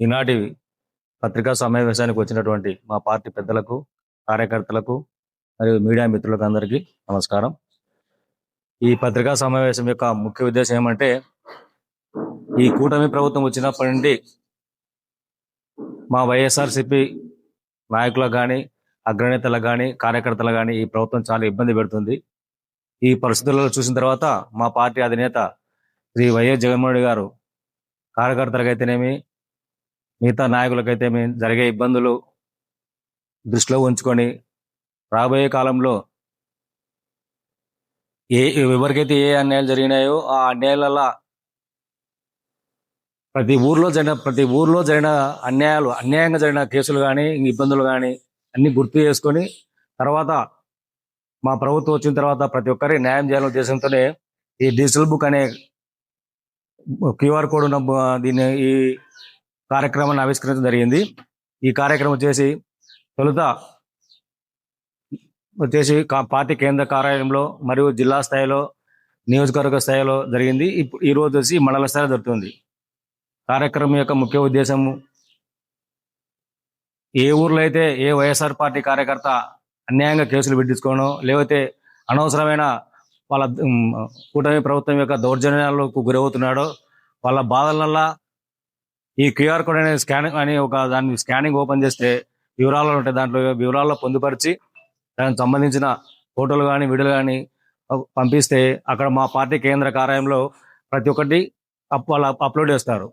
ఈనాటి పత్రికా సమావేశానికి వచ్చినటువంటి మా పార్టీ పెద్దలకు, కార్యకర్తలకు మరియు మీడియా మిత్రులకు అందరికీ నమస్కారం. ఈ పత్రికా సమావేశం యొక్క ముఖ్య ఉద్దేశం ఏమంటే, ఈ కూటమి ప్రభుత్వం వచ్చినప్పటి నుండి మా వైఎస్ఆర్సీపీ నాయకులకు కానీ, అగ్రనేతలకు కానీ, కార్యకర్తలకు కానీ ఈ ప్రభుత్వం చాలా ఇబ్బంది పెడుతుంది. ఈ పరిస్థితులలో చూసిన తర్వాత మా పార్టీ అధినేత శ్రీ వైఎస్ జగన్మోహన్ రెడ్డి గారు కార్యకర్తలకైతేనేమి, మిగతా నాయకులకైతేనేమి జరిగే ఇబ్బందులు దృష్టిలో ఉంచుకొని రాబోయే కాలంలో ఎవరికైతే ఏ అన్యాయాలు జరిగినాయో ఆ అన్యాయాల ప్రతి ఊర్లో జరిగిన అన్యాయంగా జరిగిన కేసులు కానీ, ఇబ్బందులు కానీ అన్ని గుర్తు చేసుకొని తర్వాత మా ప్రభుత్వం వచ్చిన తర్వాత ప్రతి ఒక్కరి న్యాయం చేయాలనే ఉద్దేశంతోనే ఈ డిజిటల్ బుక్ అనే క్యూఆర్ కోడ్ ఉన్న ఈ కార్యక్రమాన్ని ఆవిష్కరించడం జరిగింది. ఈ కార్యక్రమం తొలుత పార్టీ కేంద్ర కార్యాలయంలో మరియు జిల్లా స్థాయిలో, నియోజకవర్గ స్థాయిలో జరిగింది. ఈ రోజు మండల స్థాయిలో జరుగుతుంది. కార్యక్రమం యొక్క ముఖ్య ఉద్దేశం, ఏ ఊర్లో అయితే ఏ వైఎస్ఆర్ పార్టీ కార్యకర్త అన్యాయంగా కేసులు పెట్టించుకోనో, లేకపోతే అనవసరమైన వాళ్ళ కూటమి ప్రభుత్వం యొక్క దౌర్జన్యాలకు గురవుతున్నాడో వాళ్ళ బాధలల్లా ఈ క్యూఆర్ కోడ్ అనే స్కానింగ్ ఓపెన్ చేస్తే వివరాలు ఉంటాయి. దాంట్లో వివరాల్లో పొందుపరిచి దానికి సంబంధించిన ఫోటోలు కానీ, వీడియోలు కానీ పంపిస్తే అక్కడ మా పార్టీ కేంద్ర కార్యాలయంలో ప్రతి ఒక్కటి వాళ్ళు అప్లోడ్ చేస్తారు.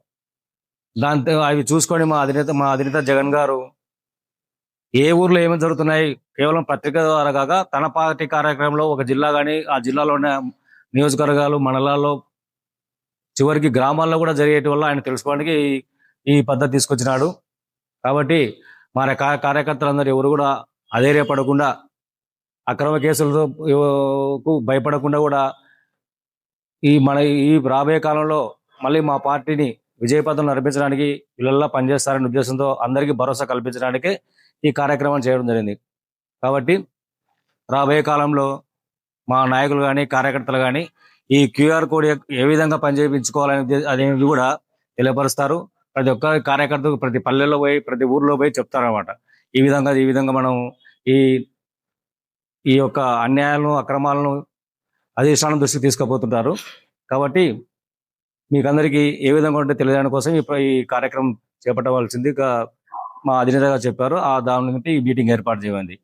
దాంతో అవి చూసుకొని మా అధినేత జగన్ గారు ఏ ఊర్లో ఏమేమి జరుగుతున్నాయి కేవలం పత్రిక ద్వారా కాక తన పార్టీ కార్యక్రమంలో ఒక జిల్లా కానీ, ఆ జిల్లాలో ఉన్న నియోజకవర్గాలు, మండలాల్లో, చివరికి గ్రామాల్లో కూడా జరిగేటి వల్ల ఆయన తెలుసుకోవడానికి ఈ పద్ధతి తీసుకొచ్చినాడు. కాబట్టి మన కార్యకర్తలందరూ ఎవరు కూడా అధైర్యపడకుండా, అక్రమ కేసులకు భయపడకుండా కూడా ఈ రాబోయే కాలంలో మళ్ళీ మా పార్టీని విజయపథం నడిపించడానికి వీళ్ళల్లా పనిచేస్తారనే ఉద్దేశంతో అందరికీ భరోసా కల్పించడానికి ఈ కార్యక్రమం చేయడం జరిగింది. కాబట్టి రాబోయే కాలంలో మా నాయకులు కానీ, కార్యకర్తలు కానీ ఈ క్యూఆర్ కోడ్ ఏ విధంగా పనిచేయించుకోవాలనే అనేది కూడా తెలియపరుస్తారు. ప్రతి ఒక్క కార్యకర్తకు ప్రతి పల్లెల్లో పోయి, ప్రతి ఊర్లో పోయి చెప్తారన్నమాట. ఈ విధంగా మనం ఈ యొక్క అన్యాయాలను, అక్రమాలను అధిష్టానం దృష్టికి తీసుకుపోతుంటారు. కాబట్టి మీకు అందరికీ ఏ విధంగా ఉంటే తెలియజేయడం కోసం ఈ కార్యక్రమం చేపట్టవలసింది మా అధినేత గారు చెప్పారు. దాని నుండి ఈ మీటింగ్ ఏర్పాటు చేయండి.